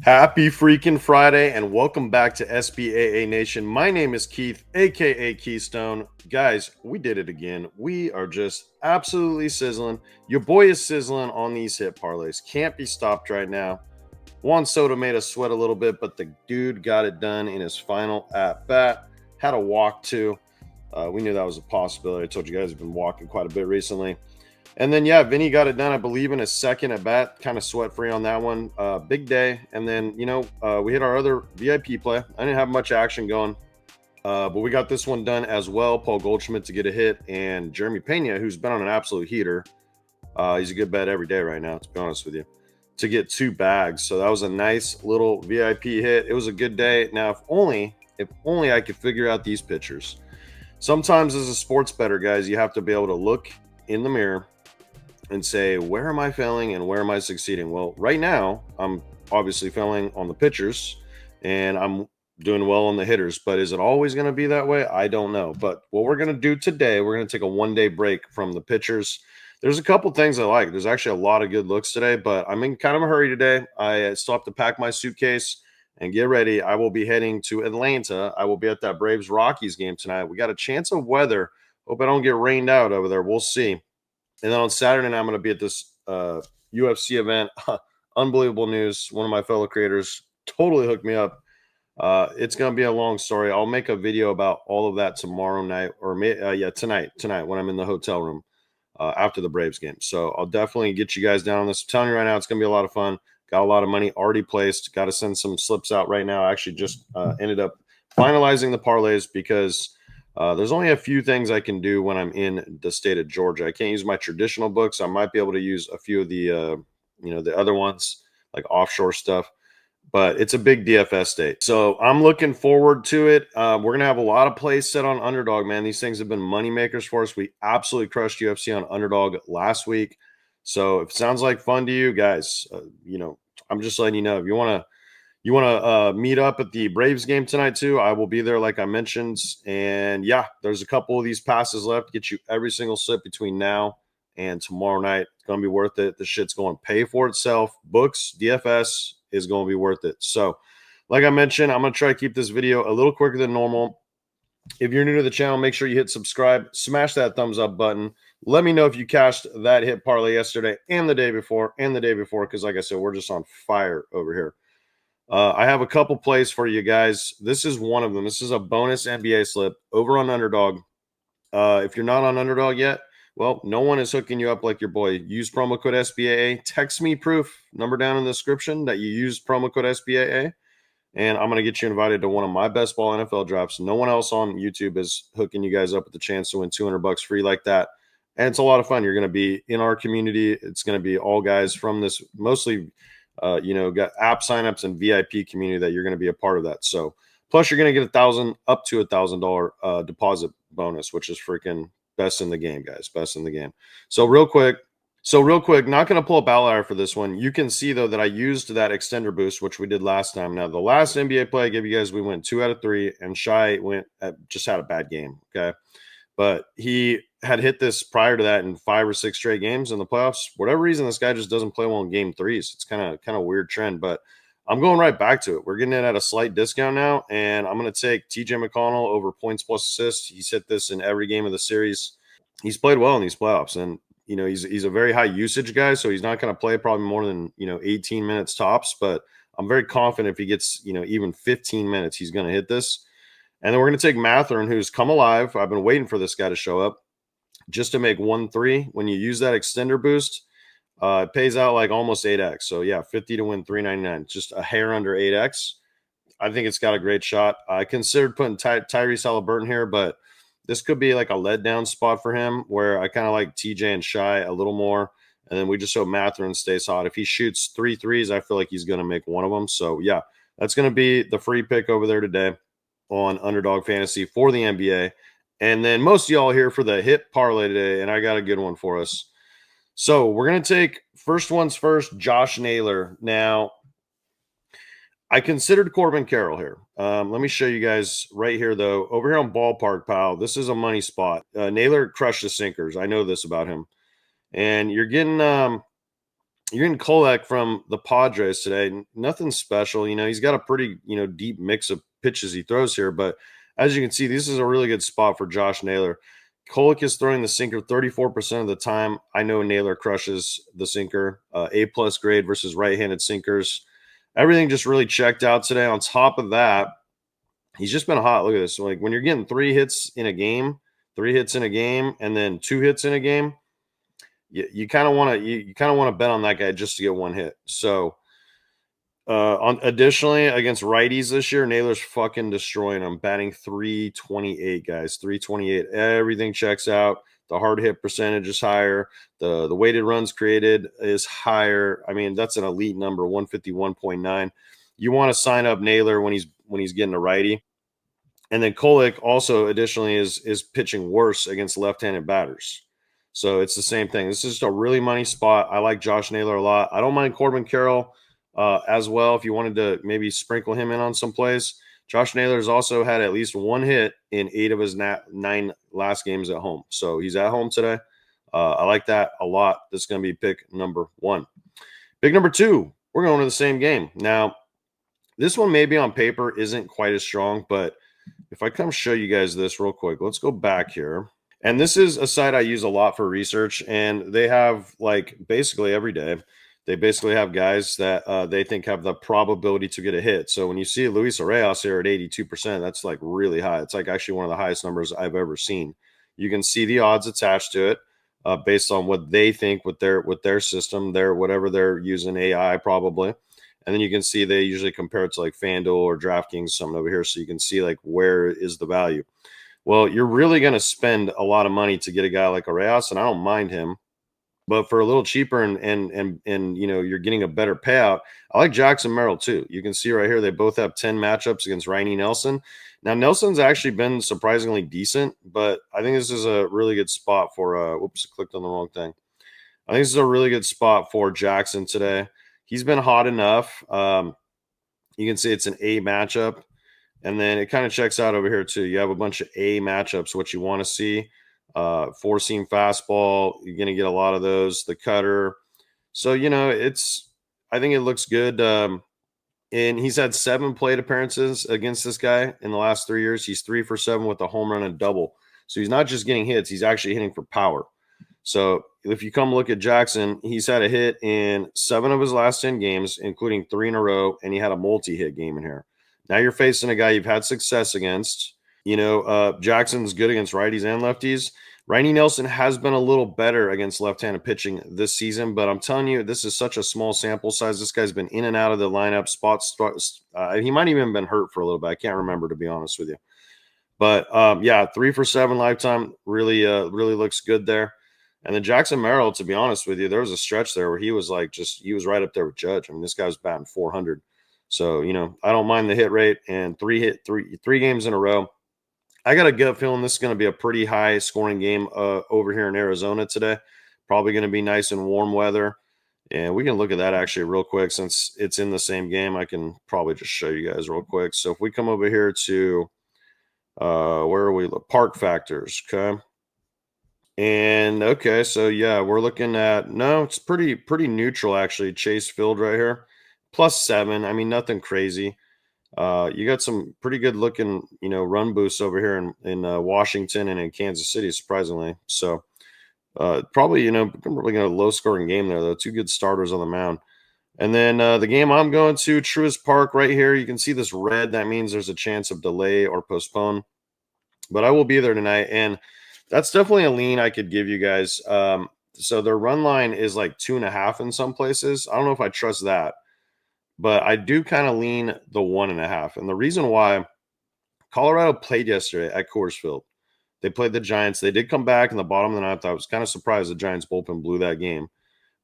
Happy freaking Friday and welcome back to SBAA Nation. My name is Keith, aka Keystone. Guys, we did it again. We are just absolutely sizzling. Your boy is sizzling on these hit parlays. Can't be stopped right now. Juan Soto made us sweat a little bit, but the dude got it done in his final at bat. Had a walk too. We knew that was a possibility. I told you guys have been walking quite a bit recently. And then, yeah, Vinny got it done, I believe, in his second at bat, kind of sweat free on that one. Big day. And then, we hit our other VIP play. I didn't have much action going, but we got this one done as well. Paul Goldschmidt to get a hit, and Jeremy Pena, who's been on an absolute heater. He's a good bet every day right now, to be honest with you, to get 2 bags. So that was a nice little VIP hit. It was a good day. Now, if only I could figure out these pitchers. Sometimes as a sports bettor, guys, you have to be able to look in the mirror and say, where am I failing and where am I succeeding? Well, right now, I'm obviously failing on the pitchers and I'm doing well on the hitters. But is it always going to be that way? I don't know. But what we're going to do today, we're going to take a 1 day break from the pitchers. There's a couple things I like. There's actually a lot of good looks today, but I'm in kind of a hurry today. I still have to pack my suitcase and get ready. I will be heading to Atlanta. I will be at that Braves Rockies game tonight. We got a chance of weather. Hope I don't get rained out over there. We'll see. And then on Saturday night, I'm going to be at this UFC event. Unbelievable news. One of my fellow creators totally hooked me up. It's going to be a long story. I'll make a video about all of that tomorrow night, or tonight when I'm in the hotel room after the Braves game. So I'll definitely get you guys down on this. I'm telling you right now, it's going to be a lot of fun. Got a lot of money already placed. Got to send some slips out right now. I actually just ended up finalizing the parlays because there's only a few things I can do when I'm in the state of Georgia. I can't use my traditional books. I might be able to use a few of the other ones, like offshore stuff, but it's a big DFS state. So I'm looking forward to it. We're going to have a lot of plays set on Underdog, man. These things have been money makers for us. We absolutely crushed UFC on Underdog last week. So if it sounds like fun to you guys, I'm just letting you know if you want to meet up at the Braves game tonight too. I will be there, like I mentioned. And yeah, there's a couple of these passes left. Get you every single slip between now and tomorrow night. It's going to be worth it. The shit's going to pay for itself. Books, DFS is going to be worth it. So, like I mentioned, I'm going to try to keep this video a little quicker than normal. If you're new to the channel, make sure you hit subscribe, smash that thumbs up button. Let me know if you cashed that hit parlay yesterday and the day before, because like I said, we're just on fire over here. I have a couple plays for you guys. This is one of them. This is a bonus NBA slip over on Underdog. If you're not on Underdog yet, well, no one is hooking you up like your boy. Use promo code SBAA. Text me proof, number down in the description, that you use promo code SBAA. And I'm going to get you invited to one of my best ball NFL drops. No one else on YouTube is hooking you guys up with the chance to win $200 free like that. And it's a lot of fun. You're going to be in our community. It's going to be all guys from this, mostly got app signups and VIP community that you're going to be a part of that. So plus you're going to get up to $1,000 deposit bonus, which is freaking best in the game, guys. Best in the game. So real quick, not going to pull a outlier for this one. You can see though that I used that extender boost, which we did last time. Now the last NBA play I gave you guys, we went 2 out of 3, and Shy just had a bad game. Okay. But he had hit this prior to that in 5 or 6 straight games in the playoffs. For whatever reason, this guy just doesn't play well in game threes. It's kind of weird trend, but I'm going right back to it. We're getting it at a slight discount now, and I'm going to take TJ McConnell over points plus assists. He's hit this in every game of the series. He's played well in these playoffs, and he's a very high usage guy, so he's not going to play probably more than 18 minutes tops. But I'm very confident if he gets even 15 minutes, he's going to hit this. And then we're going to take Matherin, who's come alive. I've been waiting for this guy to show up just to make 1-3. When you use that extender boost, it pays out like almost 8x. So yeah, 50 to win 399, just a hair under 8x. I think it's got a great shot. I considered putting Tyrese Halliburton here, but this could be like a letdown spot for him where I kind of like TJ and Shy a little more. And then we just hope Matherin stays hot. If he shoots 3 threes, I feel like he's going to make one of them. So yeah, that's going to be the free pick over there today on Underdog Fantasy for the NBA. And then most of y'all here for the hit parlay today, and I got a good one for us. So we're going to take first ones first, Josh Naylor. Now, I considered Corbin Carroll here. Let me show you guys right here, though. Over here on Ballpark Pal, this is a money spot. Naylor crushed the sinkers. I know this about him. And you're getting You're getting Kolek from the Padres today. Nothing special. He's got a pretty, deep mix of pitches he throws here. But as you can see, this is a really good spot for Josh Naylor. Kolek is throwing the sinker 34% of the time. I know Naylor crushes the sinker. A+ grade versus right-handed sinkers. Everything just really checked out today. On top of that, he's just been hot. Look at this. Like when you're getting 3 hits in a game, and then 2 hits in a game, you kind of want to you kind of want to bet on that guy just to get 1 hit. So on additionally against righties this year, Naylor's fucking destroying them. Batting 328, guys. 328. Everything checks out. The hard hit percentage is higher. The weighted runs created is higher. I mean, that's an elite number, 151.9. You want to sign up Naylor when he's getting a righty. And then Kolek also additionally is pitching worse against left-handed batters. So it's the same thing. This is just a really money spot. I like Josh Naylor a lot. I don't mind Corbin Carroll as well if you wanted to maybe sprinkle him in on some plays. Josh Naylor has also had at least 1 hit in 8 of his 9 last games at home. So he's at home today. I like that a lot. This is going to be pick number 1. Pick number 2, we're going to the same game. Now, this one maybe on paper isn't quite as strong, but if I come show you guys this real quick, let's go back here. And this is a site I use a lot for research, and they have like basically every day, they basically have guys that they think have the probability to get a hit. So when you see Luis Arias here at 82%, that's like really high. It's like actually one of the highest numbers I've ever seen. You can see the odds attached to it based on what they think with their system, whatever they're using, AI probably. And then you can see they usually compare it to like FanDuel or DraftKings, something over here. So you can see like where is the value. Well, you're really going to spend a lot of money to get a guy like Arias, and I don't mind him. But for a little cheaper and you're getting a better payout, I like Jackson Merrill too. You can see right here they both have 10 matchups against Rainy Nelson. Now Nelson's actually been surprisingly decent, but I think this is a really good spot for whoops, I clicked on the wrong thing. I think this is a really good spot for Jackson today. He's been hot enough. You can see it's an A matchup. And then it kind of checks out over here too. You have a bunch of A matchups, what you want to see. 4-seam fastball, you're going to get a lot of those. The cutter. So, I think it looks good. And he's had 7 plate appearances against this guy in the last 3 years. He's 3 for 7 with a home run and double. So he's not just getting hits, he's actually hitting for power. So if you come look at Jackson, he's had a hit in 7 of his last 10 games, including 3 in a row, and he had a multi-hit game in here. Now you're facing a guy you've had success against. Jackson's good against righties and lefties. Rainy Nelson has been a little better against left-handed pitching this season, but I'm telling you, this is such a small sample size. This guy's been in and out of the lineup spots. He might even have been hurt for a little bit. I can't remember, to be honest with you. But 3 for 7 lifetime really looks good there. And then Jackson Merrill, to be honest with you, there was a stretch there where he was he was right up there with Judge. I mean, this guy was batting 400. So, I don't mind the hit rate, and three games in a row. I got a gut feeling this is going to be a pretty high scoring game over here in Arizona today. Probably going to be nice and warm weather. And we can look at that actually real quick since it's in the same game. I can probably just show you guys real quick. So if we come over here to where are we? Park factors. Okay. And okay, so yeah, we're looking at it's pretty neutral actually. Chase Field right here, +7. I mean, nothing crazy. You got some pretty good looking, run boosts over here in Washington and in Kansas City, surprisingly. So probably, probably a low scoring game there though. 2 good starters on the mound. And then the game I'm going to, Truist Park right here. You can see this red. That means there's a chance of delay or postpone. But I will be there tonight, and that's definitely a lean I could give you guys. So their run line is like 2.5 in some places. I don't know if I trust that, but I do kind of lean the 1.5. And the reason why, Colorado played yesterday at Coors Field. They played the Giants. They did come back in the bottom of the ninth. I was kind of surprised the Giants bullpen blew that game.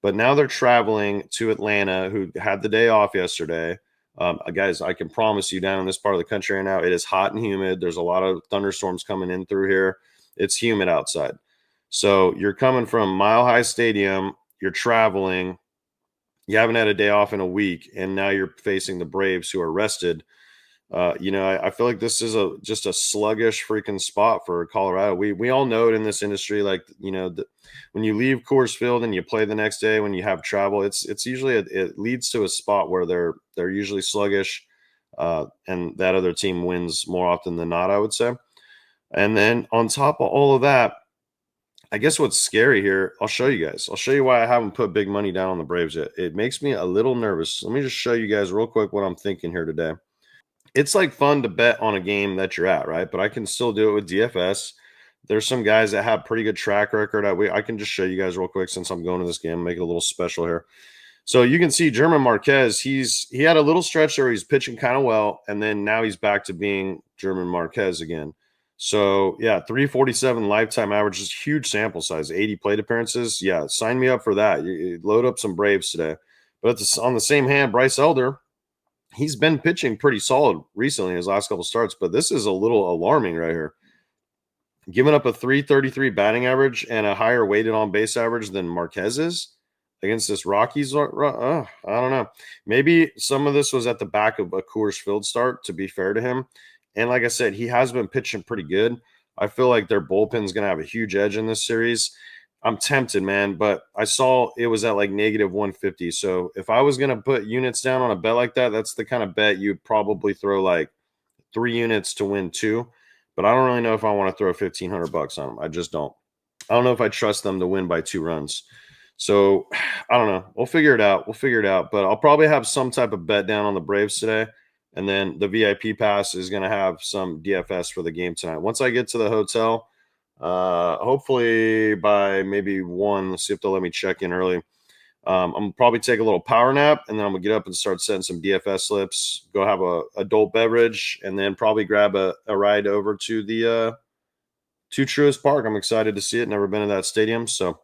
But now they're traveling to Atlanta, who had the day off yesterday. Guys, I can promise you down in this part of the country right now, it is hot and humid. There's a lot of thunderstorms coming in through here. It's humid outside. So you're coming from Mile High Stadium. You're traveling. You haven't had a day off in a week, and now you're facing the Braves, who are rested. I feel like this is just a sluggish freaking spot for Colorado. We all know it in this industry. Like, when you leave Coors Field and you play the next day, when you have travel, it's usually it leads to a spot where they're usually sluggish, and that other team wins more often than not, I would say. And then on top of all of that, I guess what's scary here, I'll show you guys. I'll show you why I haven't put big money down on the Braves yet. It makes me a little nervous. Let me just show you guys real quick what I'm thinking here today. It's like fun to bet on a game that you're at, right? But I can still do it with DFS. There's some guys that have pretty good track record. I can just show you guys real quick since I'm going to this game, make it a little special here. So you can see German Marquez. He had a little stretch where he's pitching kind of well, and then now he's back to being German Marquez again. So yeah, 347 lifetime average is huge sample size, 80 plate appearances. Yeah, sign me up for that. You load up some Braves today. But on the same hand, Bryce Elder, he's been pitching pretty solid recently in his last couple starts, but this is a little alarming right here. Giving up a 333 batting average and a higher weighted on base average than Marquez is against this Rockies. I don't know. Maybe some of this was at the back of a Coors Field start, to be fair to him. And like I said, he has been pitching pretty good. I feel like their bullpen's going to have a huge edge in this series. I'm tempted, man, but I saw it was at like negative 150. So if I was going to put units down on a bet like that, that's the kind of bet you'd probably throw like 3 units to win two. But I don't really know if I want to throw 1,500 bucks on them. I just don't. I don't know if I trust them to win by 2 runs. So I don't know. We'll figure it out. We'll figure it out. But I'll probably have some type of bet down on the Braves today. And then the VIP pass is going to have some DFS for the game tonight. Once I get to the hotel, hopefully by maybe 1, let's see if they'll let me check in early. I'm gonna probably take a little power nap, and then I'm gonna get up and start setting some DFS slips, go have a adult beverage, and then probably grab a ride over to the to Truist Park. I'm excited to see it. Never been to that stadium, so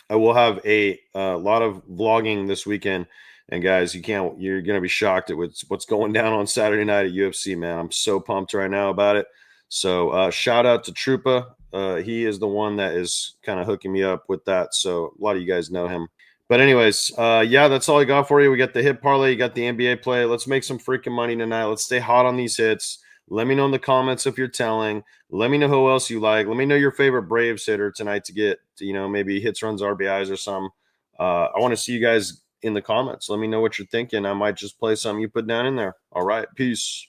I will have a lot of vlogging this weekend. And guys, you're gonna be shocked at what's going down on Saturday night at UFC, man. I'm so pumped right now about it. So shout out to Trupa. He is the one that is kind of hooking me up with that. So a lot of you guys know him. But anyways, yeah, that's all I got for you. We got the hit parlay, you got the NBA play. Let's make some freaking money tonight. Let's stay hot on these hits. Let me know in the comments if you're telling. Let me know who else you like. Let me know your favorite Braves hitter tonight to get, maybe hits, runs, RBIs or something. I want to see you guys in the comments. Let me know what you're thinking. I might just play something you put down in there. All right. Peace.